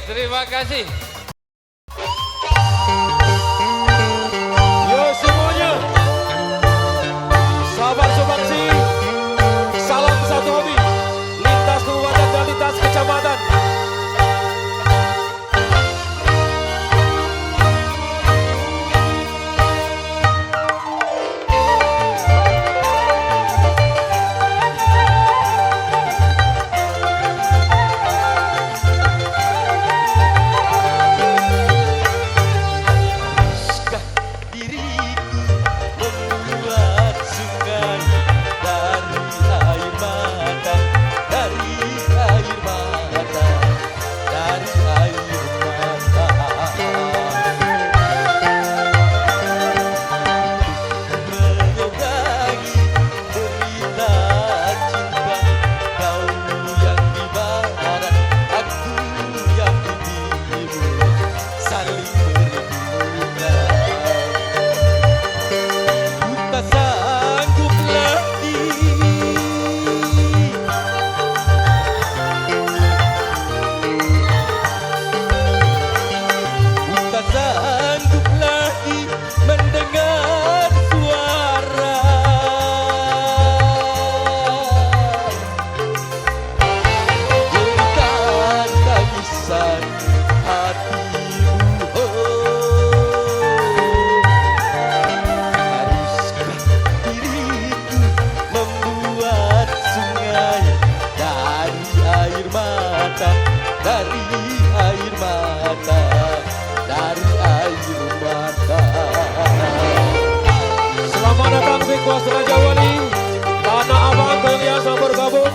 terima kasih. Yo semuanya, sahabat Sumbangsi, salam satu hobi, lintas kabupaten dan lintas kecamatan. Selamat datang di Kuasa Raja Wali, Tanah Abang yang biasa bergabung.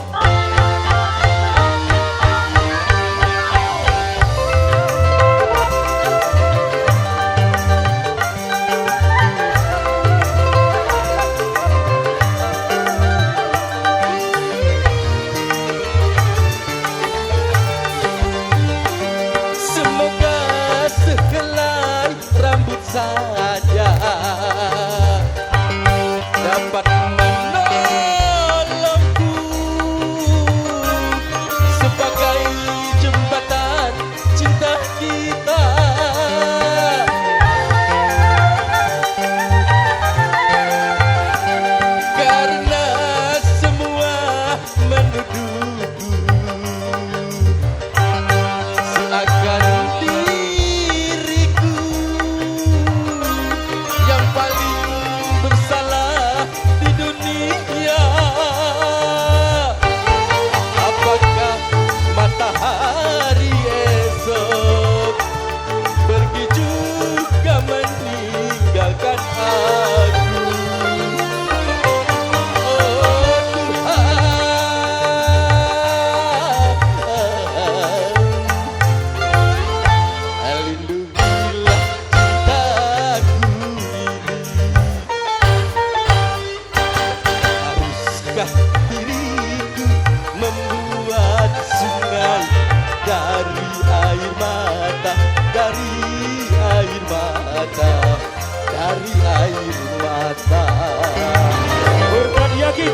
Semoga sehelai rambut saja dapat menolongku sebagai jembatan cinta kita. Karena semua menuduhku seakan diriku yang paling bersalah di dunia. Apakah matahari esok pergi juga meninggalkan aku? Oh Tuhan, lindungilah cintaku ini. Haruskah diriku membuat sungai dari air mata, dari air mata, dari air mata? Berkat yakin.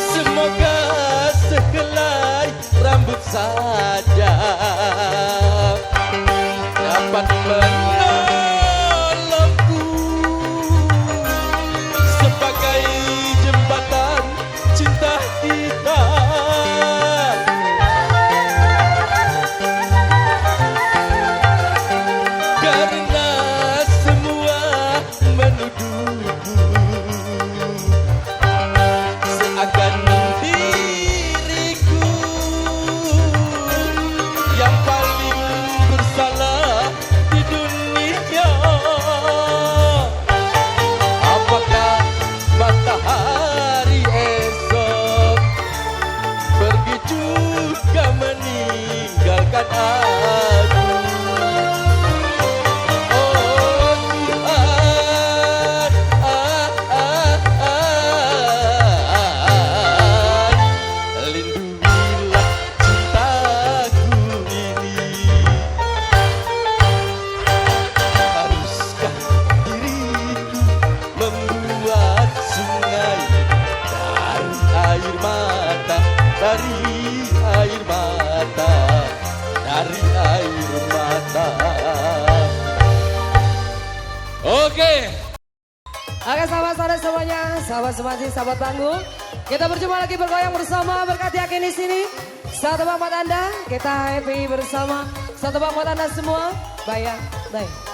Semoga sehelai Oke. Oke sahabat-sahabat semuanya, sahabat semasi, sahabat panggung. Kita berjumpa lagi bergoyang bersama berkat yakin di sini. Satu bang buat Anda, kita happy bersama. Satu bang buat Anda semua. Bayang, baik.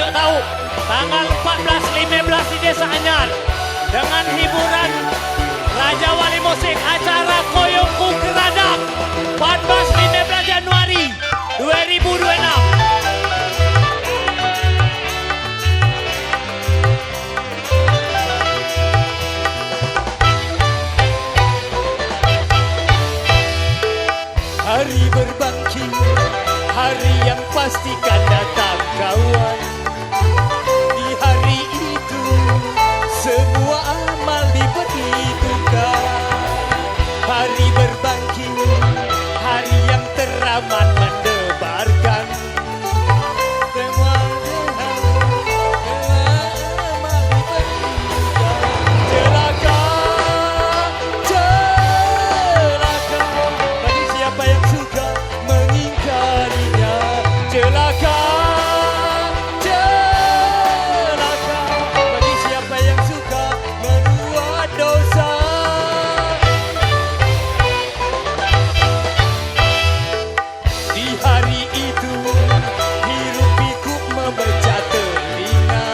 untuk tahu tanggal 14-15 di Desa Anyar dengan hiburan Raja Wali Musik acara Koyongku Keradang 14-15 Januari 2026. Hari berbangkit, hari yang pastikan datang kawan. Di hari itu, semua amal diperhitungkan. Hari berbangkit, hari yang teramat mendebarkan. Semua amal diperhitungkan. Celaka, celaka bagi siapa yang suka mengingkarinya. Celaka, celaka bagi siapa yang suka menuai dosa. Di hari itu hiruk pikuk memecah telinga.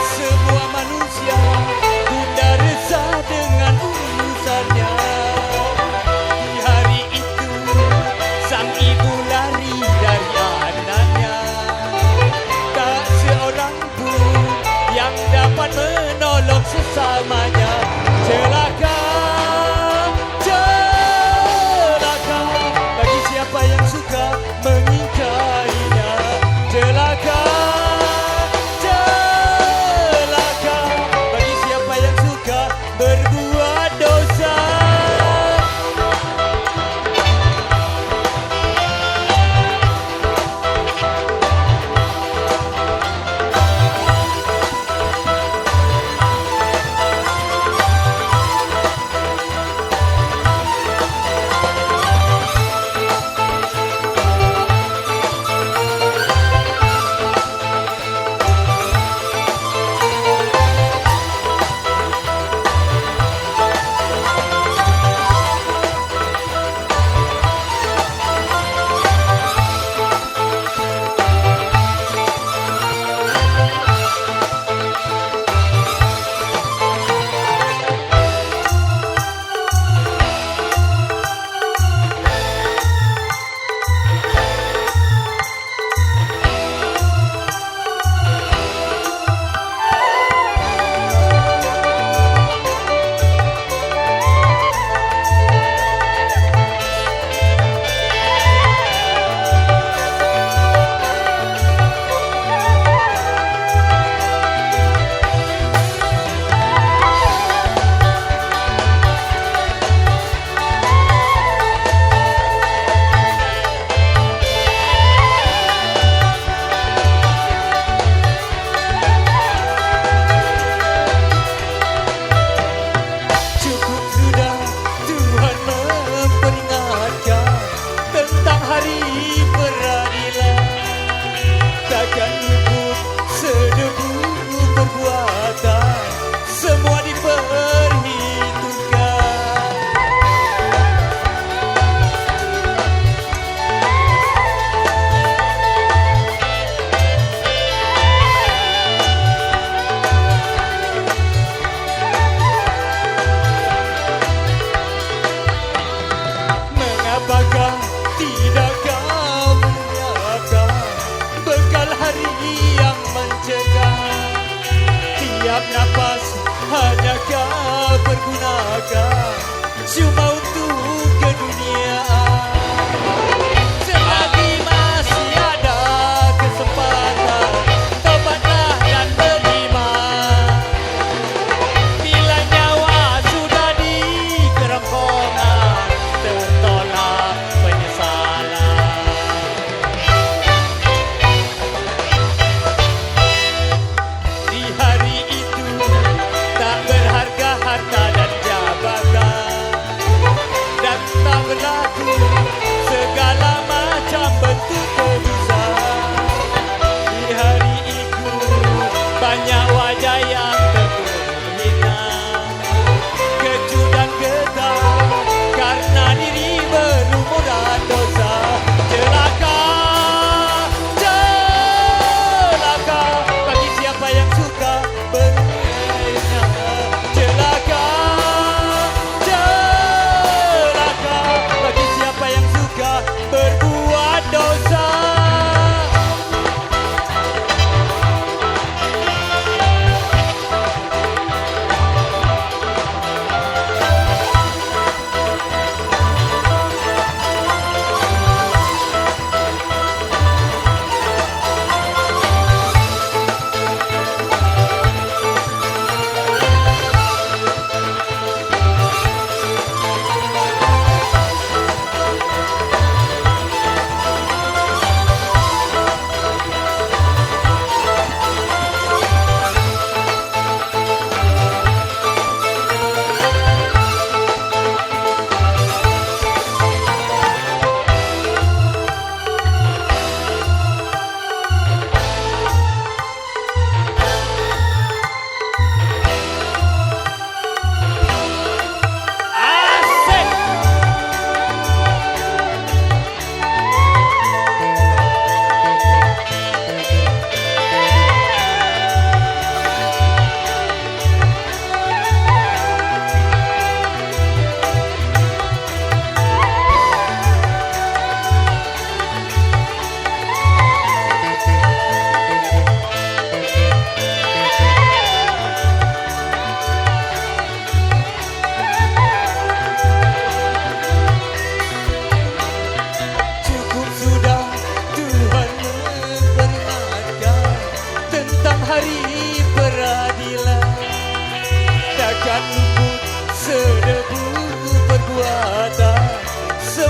Semua manusia gundah resah dengan urusannya. Di hari itu sang ibu lari dari anaknya. Tak seorang pun yang dapat menolong sesamanya. Celaka, celaka bagi siapa yang suka mengingkarinya. Celaka, celaka bagi siapa yang suka berbuat dosa. Cukup sudah Tuhan memperingatkan tentang hari peradilan. Takkan cukup sedebu perbuatan, semua diperhitungkan. Mengapakah tidak kau menyiapkan bekal hari yang mencegah? Tiap napas hanya kau pergunakan cuma untuk keduniaan. Selagi masih ada kesempatan, tobatlah dan beriman. Bila nyawa sudah di kerongkongan, tertolak penyesalan. Di hari itu tak berharga harta dan jabatan.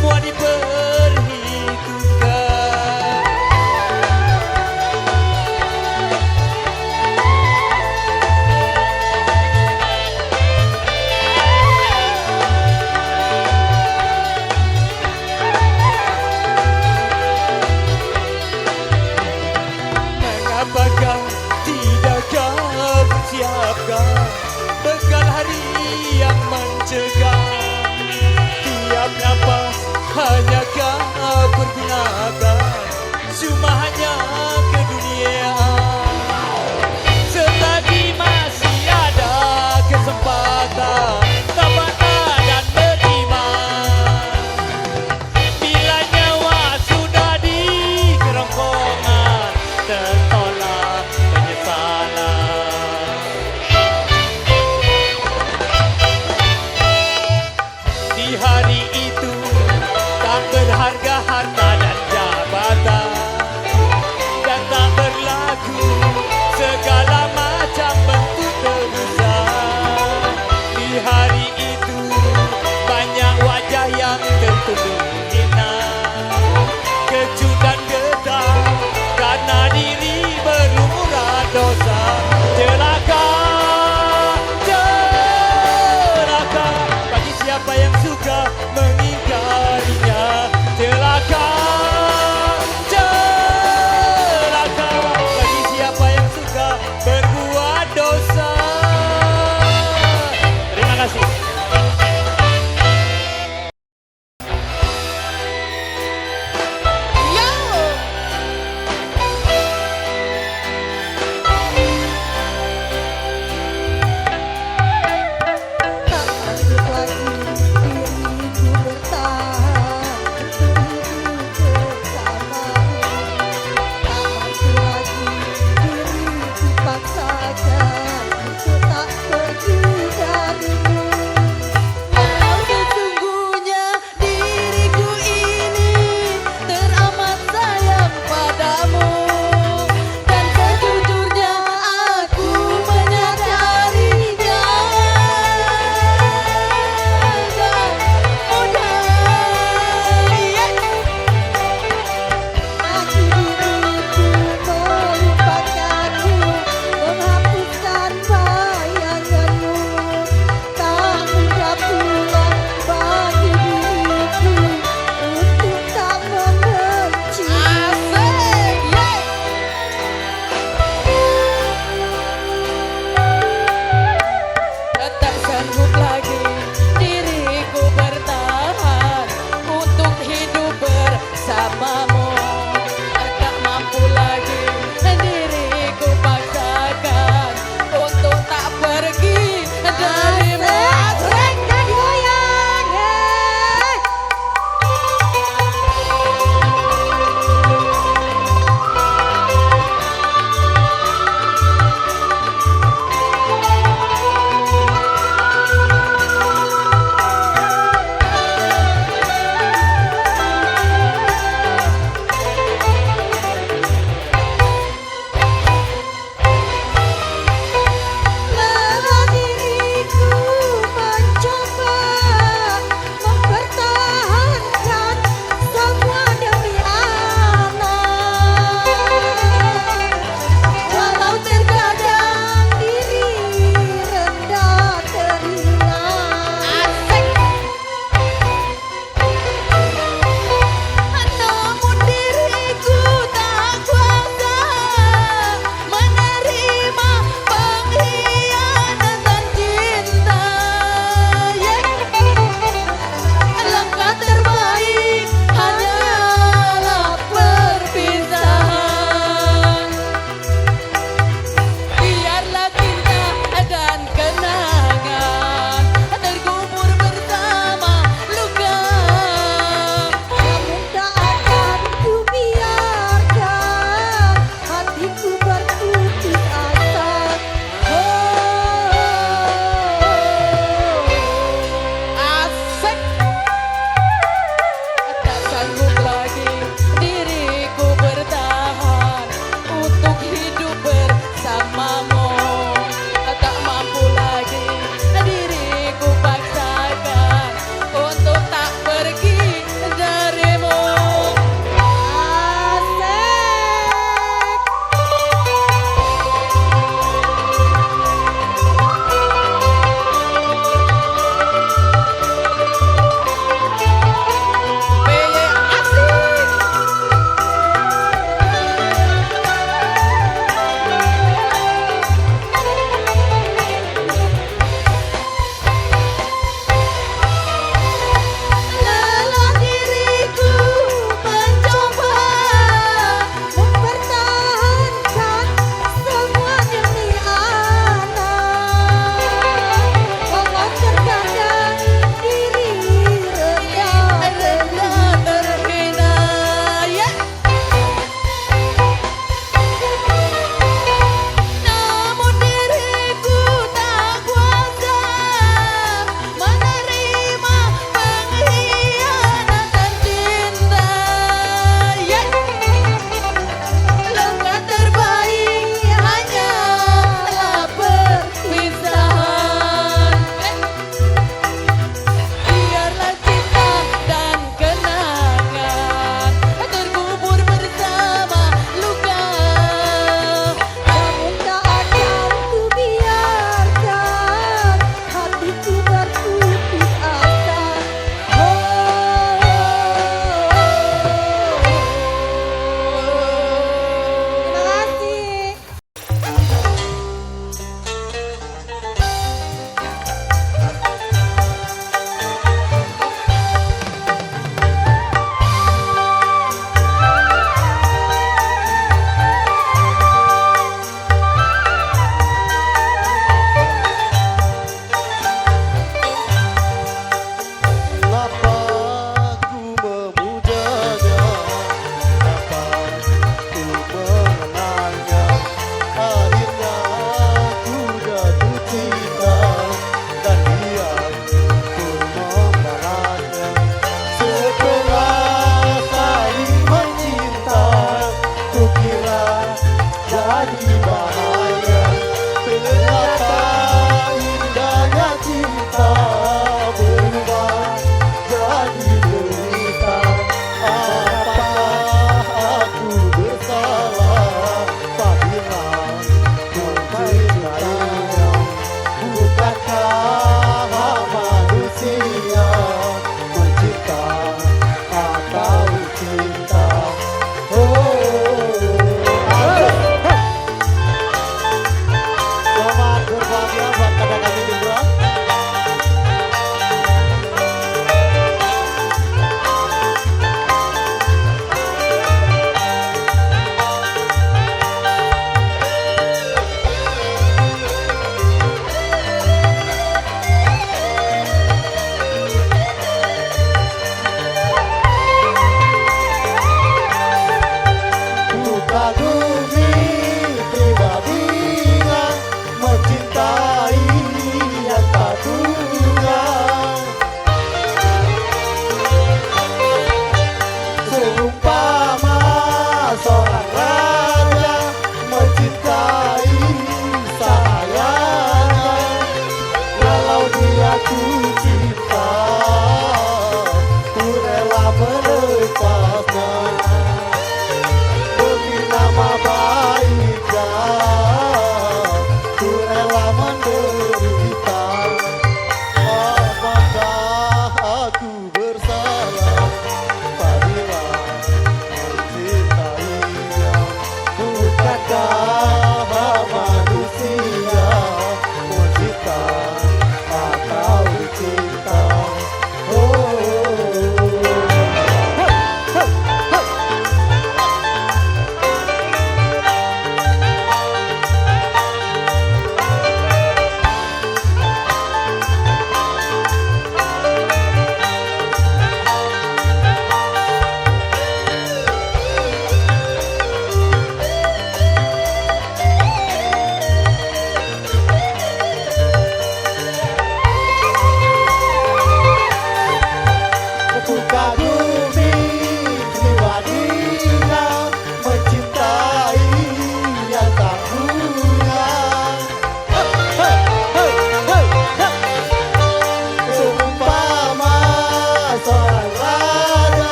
semua diperhitungkan. Mengapakah tidak kau persiapkan bekal hari yang mencegah? Tiap nafas hanya kau pergunakan, cuma hanya keduniaan. Selagi masih ada kesempatan, tabahlah dan beriman. Bila nyawa sudah di kerongkongan, tertolak penyesalan.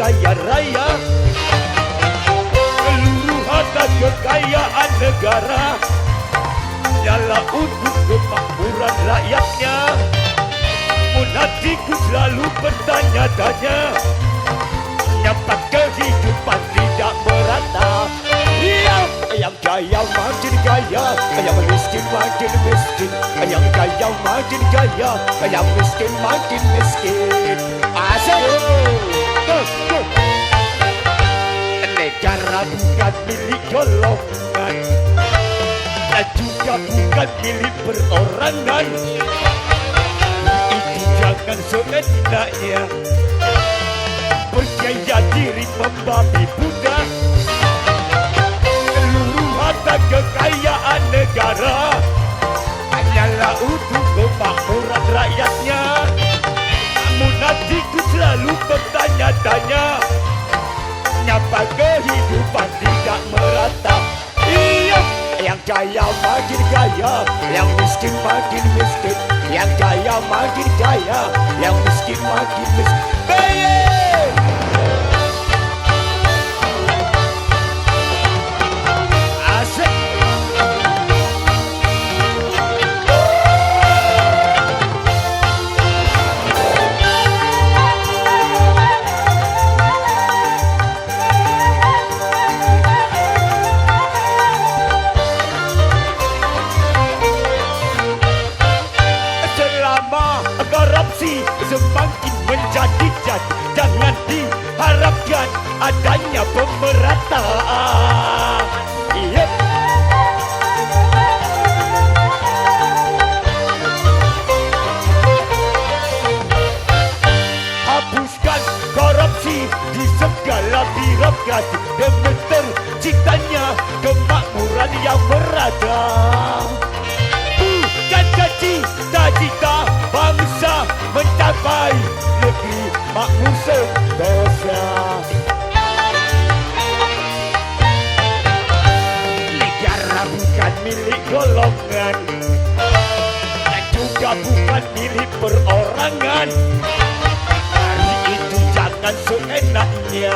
kaya raya, seluruh harta kekayaan negara nyala untuk kemakmuran rakyatnya. Hatiku selalu bertanya-tanya, kenapa kehidupan tidak merata? Yang kaya makin kaya, yang miskin makin miskin, yang kaya makin kaya, yang miskin makin miskin. Asik. Negara bukan milik golongan, dan juga bukan milik perorangan. Itu jangan seenaknya bergaya diri membabi buta. Seluruh harta kekayaan negara hanyalah untuk kemakmuran rakyatnya. Namun hatiku selalu bertanya-tanya, kenapa kehidupan tidak merata? Iya, yang kaya makin kaya, yang miskin makin miskin, yang kaya makin kaya, yang miskin makin miskin. Asik. Korupsi semakin menjadi-jadi, jangan diharapkan adanya pemerataan. Iya. Hapuskan korupsi di segala birokrasi demi terciptanya kemakmuran yang merata. Bukan cita-cita bangsa mencapai negeri makmur sentosa. Negara bukan milik golongan, dan juga bukan milik perorangan. Hari itu jangan seenaknya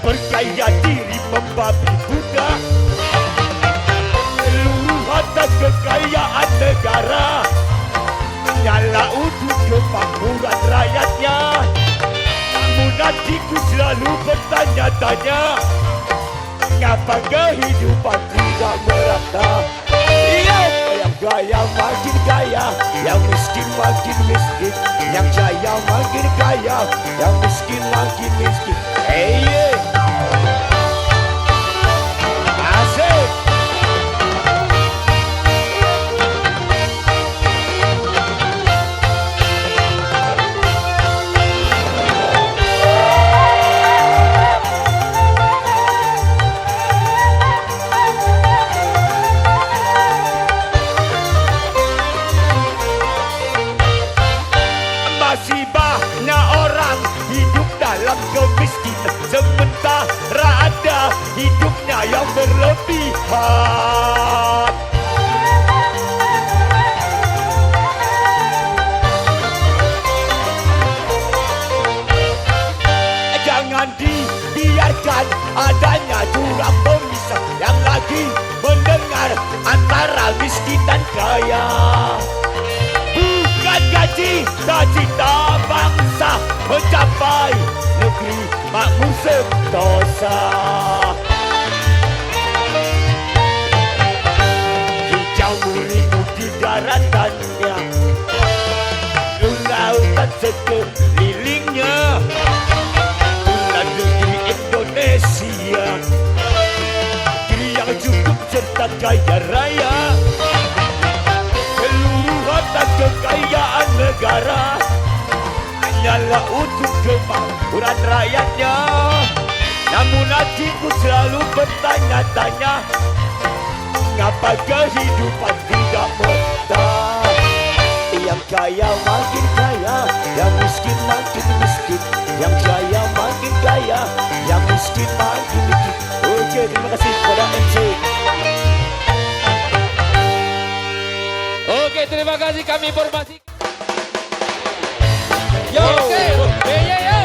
bergaya diri membabi buta. Seluruh harta kekayaan negara nyala untuk kemakmuran rakyatnya. Namun hatiku selalu bertanya-tanya, kenapa kehidupan tidak merata? Iya, yang kaya makin kaya, yang miskin makin miskin, yang kaya makin kaya, yang miskin makin miskin. Hey, asik. Masih banyak orang hidup dalam kemiskinan, sementara ada hidupnya yang berlebihan. Jangan dibiarkan adanya jurang pemisah yang lagi mendengar antara miskin dan kaya. Bukan cita-cita bangsa mencapai negeri makmur sentosa. Hijau murimu di daratannya, lautan sekelilingnya, itulah negeri Indonesia, negeri yang cukup serta kaya raya. Harta kekayaan negara hanyalah untuk kemakmuran rakyatnya. Namun hatiku selalu bertanya-tanya, mengapa kehidupan tidak merata? Yang kaya makin kaya, yang miskin makin miskin, yang kaya makin kaya, yang miskin makin miskin. Oke, terima kasih kepada MC. Oke, terima kasih kami informasi. Yo, yo, yo.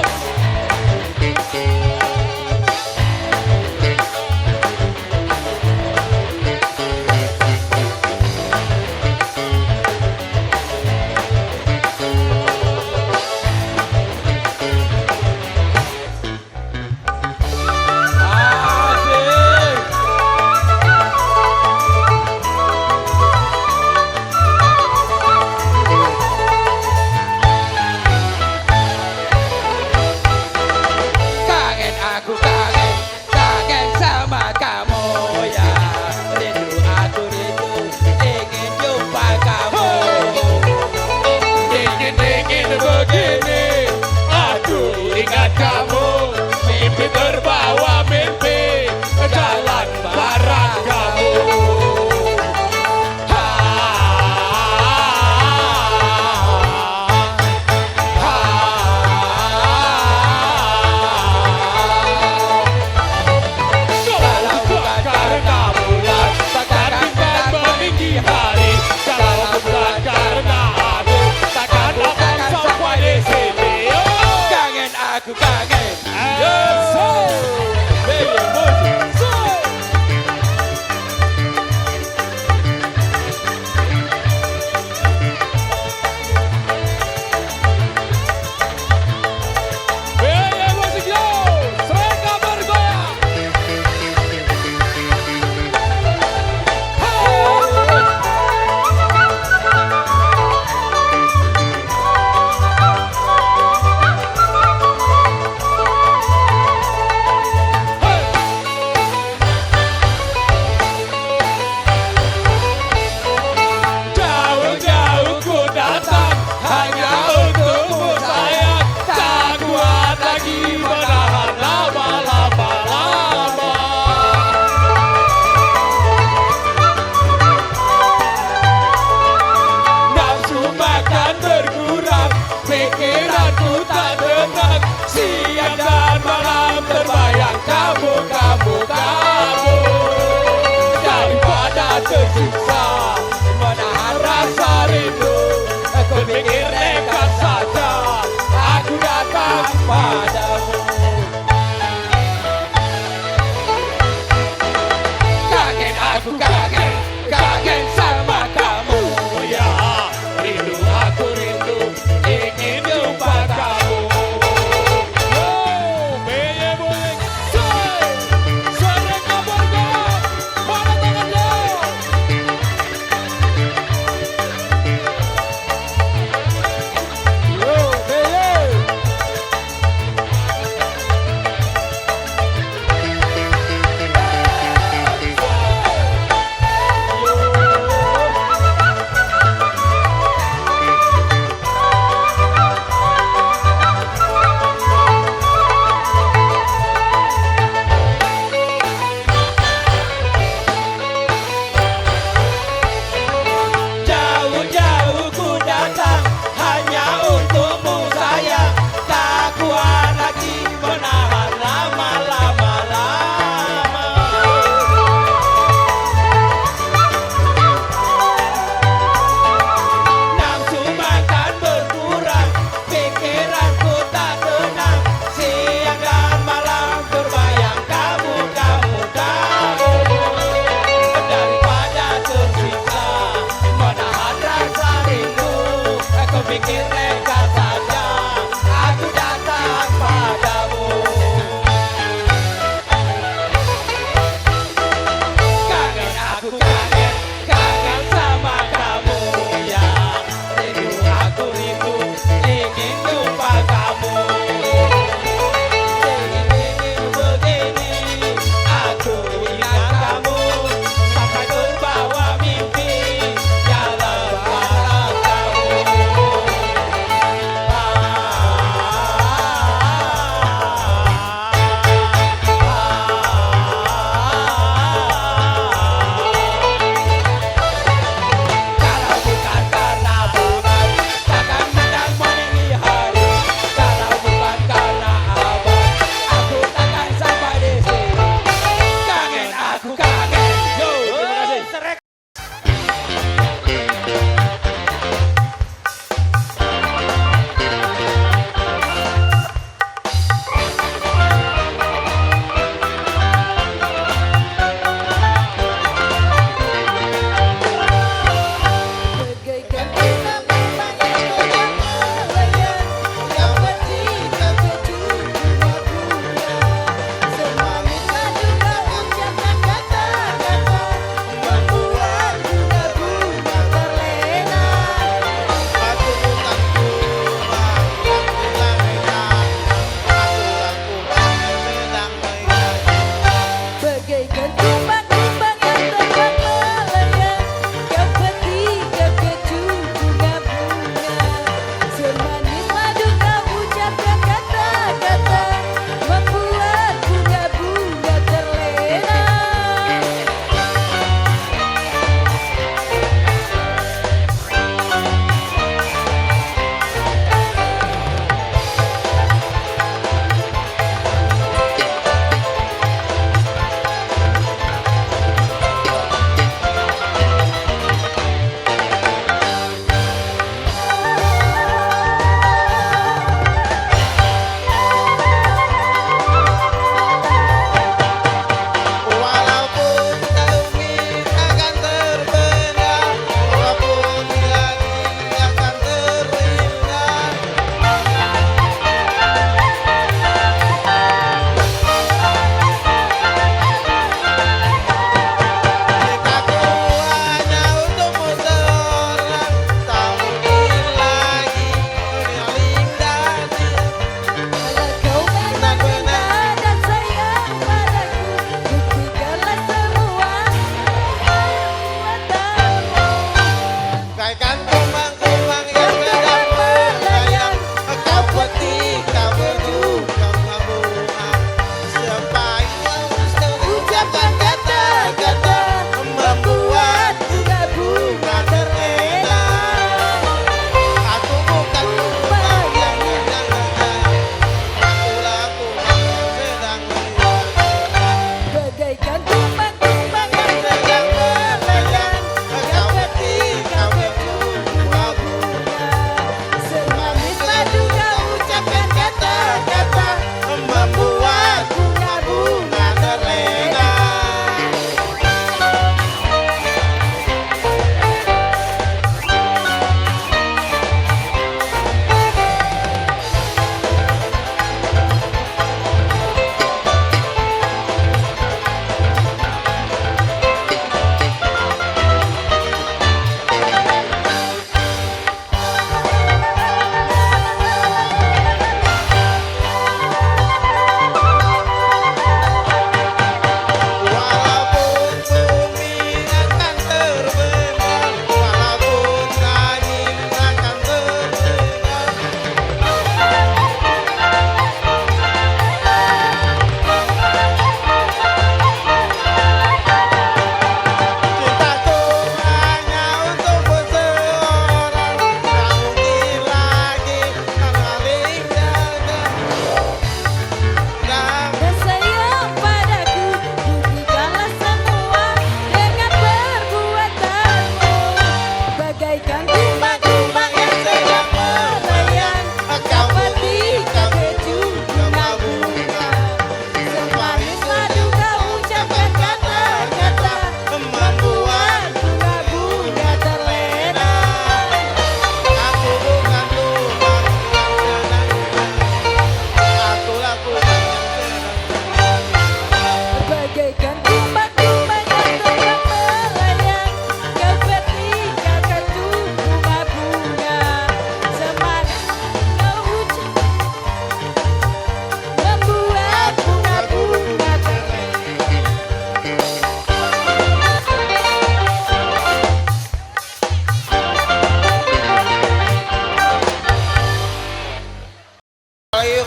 kamu daripada tersiksa menahan rasa rindu. Aku pikir nekat saja, aku datang padamu. Kaget sama kamu ya, rindu aku rindu, ingin jumpa kamu. Oh, beye boleh, suara kabarnya, mana tangannya? Oh, beye. Jauh-jauh ku datang hanya untukmu sayang, tak kuat lagi menahan lama-lama. Nafsu makan berkurang, pikiranku tak tenang, siang dan malam terbayang kamu. Daripada tersiksa menahan rasa rindu, aku pikir nekat saja, aku datang padamu. Kangen sama kamu ya, rindu aku rindu, ingin jumpa kamu. Ingin begini, aku ingat kamu sampai terbawa mimpi, jalan bareng kamu.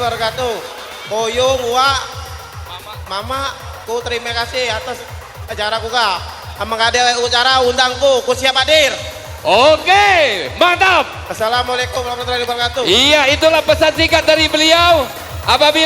wabarakatuh. Koyong, wa, mama, ku terima kasih atas acara ku kak. Amang ada ucara undangku, ku siap hadir. Oke, mantap. Assalamualaikum warahmatullahi wabarakatuh. Iya, itulah pesan singkat dari beliau. Apabila